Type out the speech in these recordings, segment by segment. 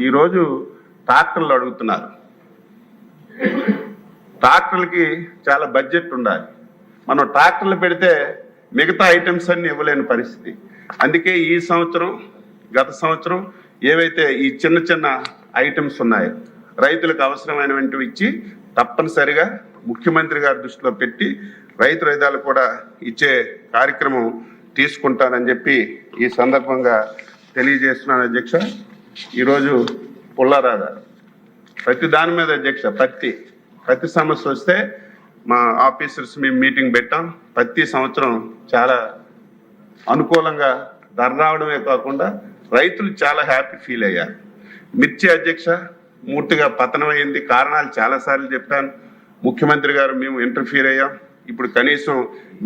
ఈరోజు ట్రాక్టర్లు అడుగుతున్నారు. ట్రాక్టర్లకి చాలా బడ్జెట్ ఉండాలి. మనం ట్రాక్టర్లు పెడితే మిగతా ఐటమ్స్ అన్ని ఇవ్వలేని పరిస్థితి. అందుకే ఈ సంవత్సరం గత సంవత్సరం ఏవైతే ఈ చిన్న చిన్న ఐటమ్స్ ఉన్నాయో రైతులకు అవసరమైనవి ఇచ్చి తప్పనిసరిగా ముఖ్యమంత్రి గారి దృష్టిలో పెట్టి రైతు రైతాలు కూడా ఇచ్చే కార్యక్రమం తీసుకుంటానని చెప్పి ఈ సందర్భంగా తెలియజేస్తున్నాను అధ్యక్ష. ఈరోజు పుల్లారావు గారు ప్రతి దాని మీద అధ్యక్ష ప్రతి సమస్య వస్తే మా ఆఫీసర్స్ మేము మీటింగ్ పెట్టాం. ప్రతి సంవత్సరం చాలా అనుకూలంగా ధర రావడమే కాకుండా రైతులు చాలా హ్యాపీ ఫీల్ అయ్యారు. మిర్చి అధ్యక్ష మూర్తిగా పతనమైంది. కారణాలు చాలాసార్లు చెప్పాను. ముఖ్యమంత్రి గారు మేము ఇంటర్ఫీర్ అయ్యాం. ఇప్పుడు కనీసం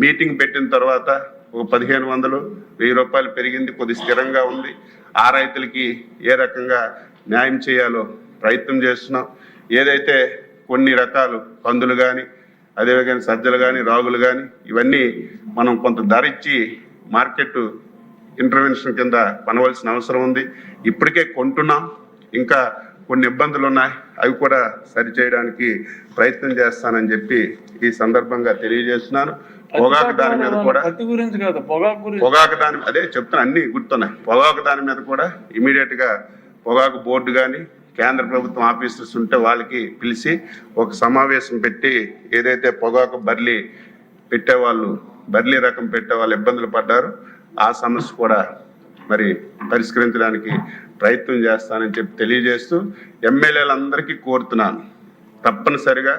మీటింగ్ పెట్టిన తర్వాత ఒక 1500 1000 రూపాయలు పెరిగింది. కొద్ది స్థిరంగా ఉంది. ఆ రైతులకి ఏ రకంగా న్యాయం చేయాలో ప్రయత్నం చేస్తున్నాం. ఏదైతే కొన్ని రకాలు కందులు కానీ అదేవిధంగా సజ్జలు కానీ రాగులు కానీ ఇవన్నీ మనం కొంత ధర ఇచ్చి మార్కెట్ ఇంటర్వెన్షన్ కింద కొనవలసిన అవసరం ఉంది. ఇప్పటికే కొంటున్నాం. ఇంకా కొన్ని ఇబ్బందులు ఉన్నాయి. అవి కూడా సరిచేయడానికి ప్రయత్నం చేస్తానని చెప్పి ఈ సందర్భంగా తెలియజేస్తున్నాను. పొగాకు దాని మీద కూడా పొగాకు దాని అదే చెప్తున్నా, అన్ని గుర్తున్నాయి. పొగాకు దాని మీద కూడా ఇమీడియట్ గా పొగాకు బోర్డు కానీ కేంద్ర ప్రభుత్వం ఆఫీసర్స్ ఉంటే వాళ్ళకి పిలిచి ఒక సమావేశం పెట్టి ఏదైతే పొగాకు బర్లీ రకం పెట్టేవాళ్ళు ఇబ్బందులు పడ్డారు ఆ సమస్య కూడా మరి పరిష్కరించడానికి ప్రయత్నం చేస్తానని చెప్పి తెలియజేస్తూ ఎమ్మెల్యేలందరికీ కోరుతున్నాను, తప్పనిసరిగా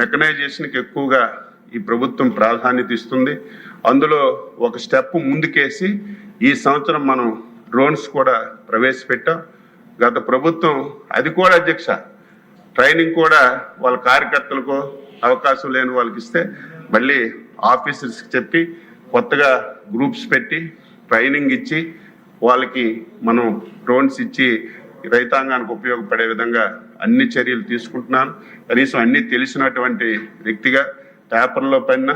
మెకనైజేషన్కి ఎక్కువగా ఈ ప్రభుత్వం ప్రాధాన్యత ఇస్తుంది. అందులో ఒక స్టెప్ ముందుకేసి ఈ సంవత్సరం మనం డ్రోన్స్ కూడా ప్రవేశపెట్టాం. గత ప్రభుత్వం అది కూడా అధ్యక్ష ట్రైనింగ్ కూడా వాళ్ళ కార్యకర్తలకు అవకాశం లేని వాళ్ళకి ఇస్తే మళ్ళీ ఆఫీసర్స్కి చెప్పి కొత్తగా గ్రూప్స్ పెట్టి ట్రైనింగ్ ఇచ్చి వాళ్ళకి మనం డ్రోన్స్ ఇచ్చి రైతాంగానికి ఉపయోగపడే విధంగా అన్ని చర్యలు తీసుకుంటున్నాను. కనీసం అన్ని తెలిసినటువంటి వ్యక్తిగా పేపర్లో పైన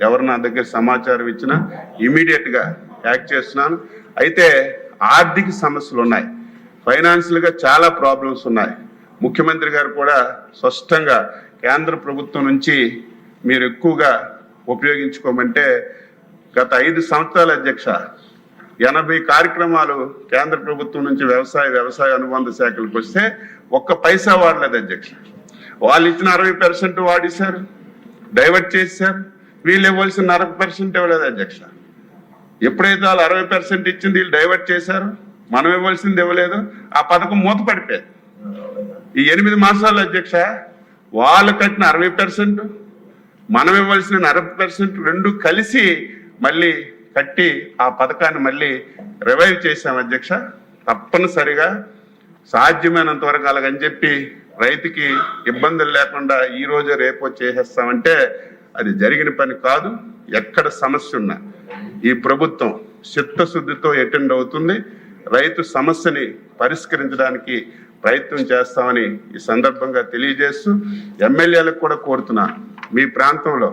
ఎవరు నా దగ్గర సమాచారం ఇచ్చినా ఇమీడియట్గా యాక్ట్ చేస్తున్నాను. అయితే ఆర్థిక సమస్యలు ఉన్నాయి, ఫైనాన్షియల్గా చాలా ప్రాబ్లమ్స్ ఉన్నాయి. ముఖ్యమంత్రి గారు కూడా స్పష్టంగా కేంద్ర ప్రభుత్వం నుంచి మీరు ఎక్కువగా ఉపయోగించుకోమంటే గత 5 సంవత్సరాల అధ్యక్ష 80 కార్యక్రమాలు కేంద్ర ప్రభుత్వం నుంచి వ్యవసాయ అనుబంధ శాఖలకు వస్తే ఒక్క పైసా వాడలేదు అధ్యక్ష. వాళ్ళు ఇచ్చిన 60% వాడేశారు, డైవర్ట్ చేశారు. వీళ్ళు ఇవ్వాల్సిన 40% ఇవ్వలేదు అధ్యక్ష. ఎప్పుడైతే వాళ్ళు 60% ఇచ్చింది వీళ్ళు డైవర్ట్ చేశారు, మనం ఇవ్వాల్సింది ఇవ్వలేదు. ఆ పథకం మూత పడిపోయింది. ఈ 8 మాసాలు అధ్యక్ష వాళ్ళు కట్టిన 60%, మనం ఇవ్వాల్సిన 40% రెండు కలిసి మళ్ళీ కట్టి ఆ పథకాన్ని మళ్ళీ రివైవ్ చేశాం అధ్యక్ష. తప్పనిసరిగా సాధ్యమైనంత వరకు అలాగని చెప్పి రైతుకి ఇబ్బందులు లేకుండా ఈ రోజు రేపో చేసేస్తామంటే అది జరిగిన పని కాదు. ఎక్కడ సమస్య ఉన్నా ఈ ప్రభుత్వం చిత్తశుద్ధితో అటెండ్ అవుతుంది. రైతు సమస్యని పరిష్కరించడానికి ప్రయత్నం చేస్తామని ఈ సందర్భంగా తెలియజేస్తూ ఎమ్మెల్యేలకు కూడా కోరుతున్నాను, మీ ప్రాంతంలో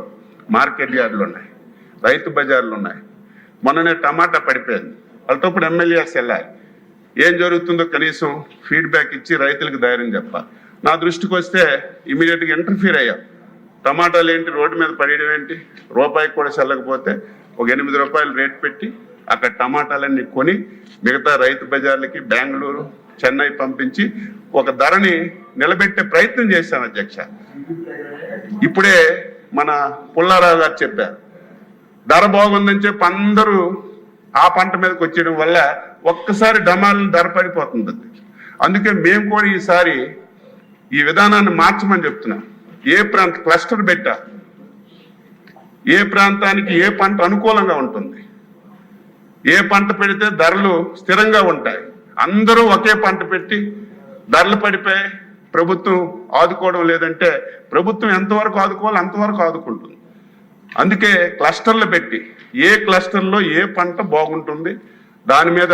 మార్కెట్ యార్డులు ఉన్నాయి, రైతు బజార్లు ఉన్నాయి. మొన్ననే టమాటా పడిపోయింది. వాళ్ళతోప్పుడు ఎమ్మెల్యేస్ వెళ్ళాలి. ఏం జరుగుతుందో కనీసం ఫీడ్బ్యాక్ ఇచ్చి రైతులకు ధైర్యం చెప్పాలి. నా దృష్టికి వస్తే ఇమీడియట్గా ఇంటర్ఫీర్ అయ్యాం. టమాటాలు ఏంటి రోడ్డు మీద పడేయడం ఏంటి, రూపాయికి కూడా చెల్లకపోతే ఒక 8 రూపాయలు రేట్ పెట్టి అక్కడ టమాటాలన్నీ కొని మిగతా రైతు బజార్లకి బెంగళూరు చెన్నై పంపించి ఒక ధరని నిలబెట్టే ప్రయత్నం చేశాం అధ్యక్ష. ఇప్పుడే మన పుల్లారావు గారు చెప్పారు, ధర బాగుందని చెప్పి అందరూ ఆ పంట మీదకి వచ్చేయడం వల్ల ఒక్కసారి డమాలను ధర పడిపోతుంది అధ్యక్ష. అందుకే మేము కూడా ఈసారి ఈ విధానాన్ని మార్చమని చెప్తున్నాం. ఏ ప్రాంత క్లస్టర్ పెట్టా, ఏ ప్రాంతానికి ఏ పంట అనుకూలంగా ఉంటుంది, ఏ పంట పెడితే ధరలు స్థిరంగా ఉంటాయి. అందరూ ఒకే పంట పెట్టి ధరలు పడిపోయి ప్రభుత్వం ఆదుకోవడం లేదంటే ప్రభుత్వం ఎంతవరకు ఆదుకోవాలి అంతవరకు ఆదుకుంటుంది. అందుకే క్లస్టర్లు పెట్టి ఏ క్లస్టర్లో ఏ పంట బాగుంటుంది దాని మీద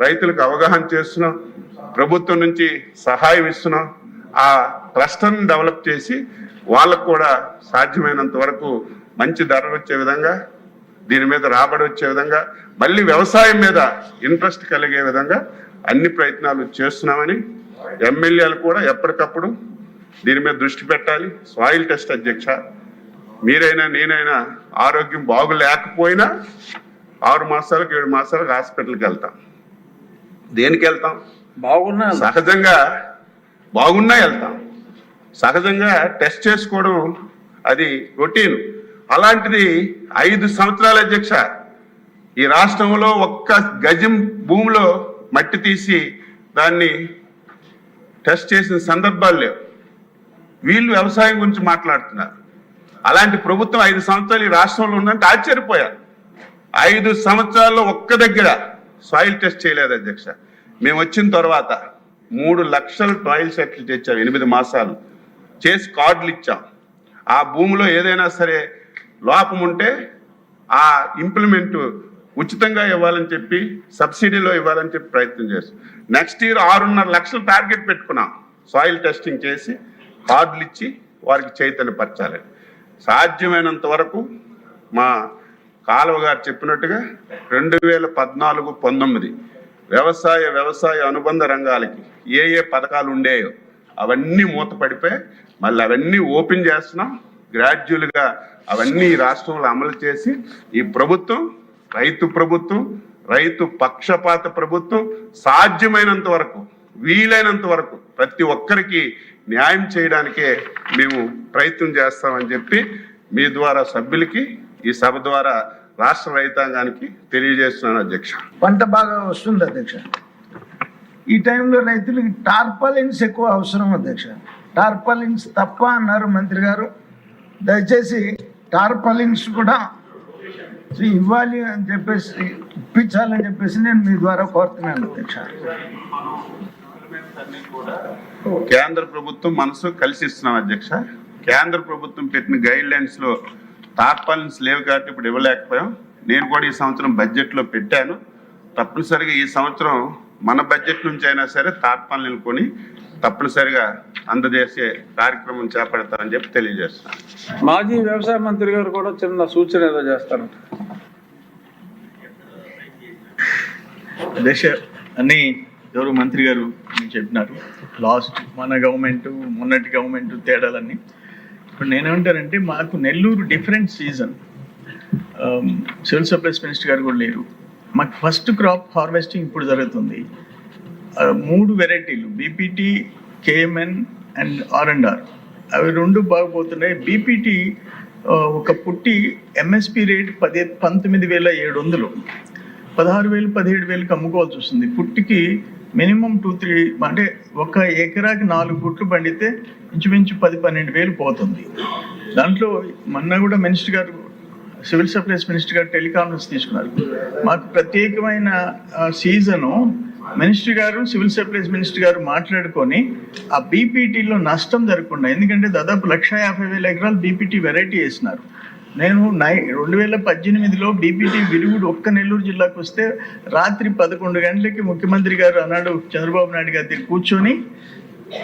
రైతులకు అవగాహన చేస్తున్నాం. ప్రభుత్వం నుంచి సహాయం ఇస్తున్నాం. ఆ క్లస్టర్ని డెవలప్ చేసి వాళ్ళకు కూడా సాధ్యమైనంత వరకు మంచి ధరలు వచ్చే విధంగా, దీని మీద రాబడి వచ్చే విధంగా, మళ్ళీ వ్యవసాయం మీద ఇంట్రెస్ట్ కలిగే విధంగా అన్ని ప్రయత్నాలు చేస్తున్నామని ఎమ్మెల్యేలు కూడా ఎప్పటికప్పుడు దీని మీద దృష్టి పెట్టాలి. సాయిల్ టెస్ట్ అధ్యక్ష, మీరైనా నేనైనా ఆరోగ్యం బాగులేకపోయినా 6 మాసాలకు 7 మాసాలకు హాస్పిటల్కి వెళ్తాం. దేనికి వెళ్తాం? బాగున్నా సహజంగా బాగున్నా వెళ్తాం. సహజంగా టెస్ట్ చేసుకోవడం అది రొటీన్. అలాంటిది 5 సంవత్సరాల అధ్యక్ష, ఈ రాష్ట్రంలో ఒక్క గజం భూమిలో మట్టి తీసి దాన్ని టెస్ట్ చేసిన సందర్భాలు లేవు. వీళ్ళు వ్యవసాయం గురించి మాట్లాడుతున్నారు. అలాంటి ప్రభుత్వం 5 సంవత్సరాలు ఈ రాష్ట్రంలో ఉందంటే ఆశ్చర్యపోయారు. 5 సంవత్సరాల్లో ఒక్క దగ్గర సాయిల్ టెస్ట్ చేయలేదు అధ్యక్ష. మేము వచ్చిన తర్వాత 3 లక్షల టాయిల్ సెట్లు తెచ్చాం. 8 మాసాలు చేసి కార్డులు ఇచ్చాం. ఆ భూమిలో ఏదైనా సరే లోపం ఉంటే ఆ ఇంప్లిమెంట్ ఉచితంగా ఇవ్వాలని చెప్పి, సబ్సిడీలో ఇవ్వాలని చెప్పి ప్రయత్నం చేస్తాం. నెక్స్ట్ ఇయర్ 6.5 లక్షలు టార్గెట్ పెట్టుకున్నాం. సాయిల్ టెస్టింగ్ చేసి కార్డులు ఇచ్చి వారికి చైతన్యపరచాలని. సాధ్యమైనంత వరకు మా కాలువ గారు చెప్పినట్టుగా 2014-19 వ్యవసాయ అనుబంధ రంగాలకి ఏ పథకాలు ఉండేయో అవన్నీ మూతపడిపోయి మళ్ళీ అవన్నీ ఓపెన్ చేస్తున్నాం. గ్రాడ్యువల్గా అవన్నీ రాష్ట్రంలో అమలు చేసి ఈ ప్రభుత్వం రైతు పక్షపాత ప్రభుత్వం, సాధ్యమైనంత వరకు వీలైనంత వరకు ప్రతి ఒక్కరికి న్యాయం చేయడానికే మేము ప్రయత్నం చేస్తామని చెప్పి మీ ద్వారా సభ్యులకి, ఈ సభ ద్వారా రాష్ట్ర రైతాంగానికి తెలియజేస్తున్నాను అధ్యక్ష. పంట బాగా వస్తుంది అధ్యక్ష. ఈ టైంలో రైతులకి టార్పాలిన్స్ ఎక్కువ అవసరం అధ్యక్ష. టార్పాలిన్స్ తప్ప అన్నారు మంత్రి గారు. దయచేసి టార్పాలిన్స్ కూడా ఇవ్వాలి అని చెప్పేసి, ఇప్పించాలని చెప్పేసి నేను మీ ద్వారా కోరుతున్నాను అధ్యక్ష. కేంద్ర ప్రభుత్వం మనసు కలిసి ఇస్తున్నాం అధ్యక్ష. కేంద్ర ప్రభుత్వం పెట్టిన గైడ్ లైన్స్ లో టార్పాలిన్స్ లేవు కాబట్టి ఇప్పుడు ఇవ్వలేకపోయాం. నేను కూడా ఈ సంవత్సరం బడ్జెట్ లో పెట్టాను. తప్పనిసరిగా ఈ సంవత్సరం మన బడ్జెట్ నుంచి అయినా సరే టార్పాలిన్లు కొని తప్పనిసరిగా అందజేసే కార్యక్రమం చేపడతారని చెప్పి తెలియజేస్తాను. మాజీ వ్యవసాయ మంత్రి గారు కూడా చిన్న సూచన ఏదో చేస్తారు. దశ అని ఎవరు మంత్రి గారు చెప్పినారు. లాస్ట్ మన గవర్నమెంట్ మొన్నటి గవర్నమెంట్ తేడాలన్నీ. ఇప్పుడు నేనేమంటానంటే, మాకు Nellore different season. Civil supplies minister గారు కూడా లేరు. మాకు ఫస్ట్ క్రాప్ హార్వెస్టింగ్ ఇప్పుడు జరుగుతుంది. 3 వెరైటీలు బీపీటీ, కేఎంఎన్ అండ్ R&R, అవి 2 బాగుపోతున్నాయి. బీపీటీ ఒక పుట్టి ఎంఎస్పి రేట్ 19,700, 16,000 17,000కి అమ్ముకోవాల్సి వస్తుంది. పుట్టికి మినిమం 2-3 అంటే ఒక ఎకరాకి 4 గుట్లు పండితే ఇంచుమించు 10-12,000 పోతుంది. దాంట్లో మొన్న కూడా మినిస్టర్ గారు, సివిల్ సప్లైస్ మినిస్టర్ గారు టెలికాన్ఫరెన్స్ తీసుకున్నారు. మాకు ప్రత్యేకమైన సీజను మినిస్టర్ గారు, సివిల్ సప్లైస్ మినిస్టర్ గారు మాట్లాడుకొని ఆ బీపీటీలో నష్టం జరగకుండా, ఎందుకంటే దాదాపు 1,50,000 ఎకరాలు బీపీటీ వెరైటీ వేసినారు. నేను 2018లో బీపీటీ విరుగుడు ఒక్క నెల్లూరు జిల్లాకు వస్తే రాత్రి 11 గంటలకి ముఖ్యమంత్రి గారు అన్నాడు, చంద్రబాబు నాయుడు గారి దగ్గర కూర్చొని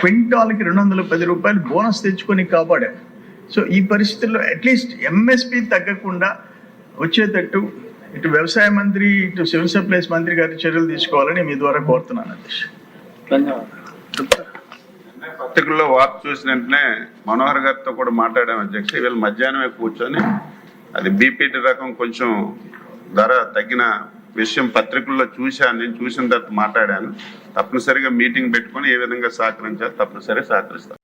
క్వింటాల్కి 210 రూపాయలు బోనస్ తెచ్చుకొని కాపాడారు. సో ఈ పరిస్థితుల్లో అట్లీస్ట్ ఎంఎస్పి తగ్గకుండా వచ్చేటట్టు ఇటు వ్యవసాయ మంత్రి, ఇటు సివిల్ సప్లైస్ మంత్రి గారి చర్యలు తీసుకోవాలని మీ ద్వారా కోరుతున్నాను అధ్యక్ష. ధన్యవాదాలు. పత్రికల్లో వార్త చూసిన వెంటనే మనోహర్ గారితో కూడా మాట్లాడాం అధ్యక్ష. వీళ్ళు మధ్యాహ్నమే కూర్చొని అది బీపీటీ రకం కొంచెం ధర తగ్గిన విషయం పత్రికల్లో చూశాను. నేను చూసిన తర్వాత మాట్లాడాను. తప్పనిసరిగా మీటింగ్ పెట్టుకొని ఏ విధంగా సహకరించాలో తప్పనిసరిగా సహకరిస్తాను.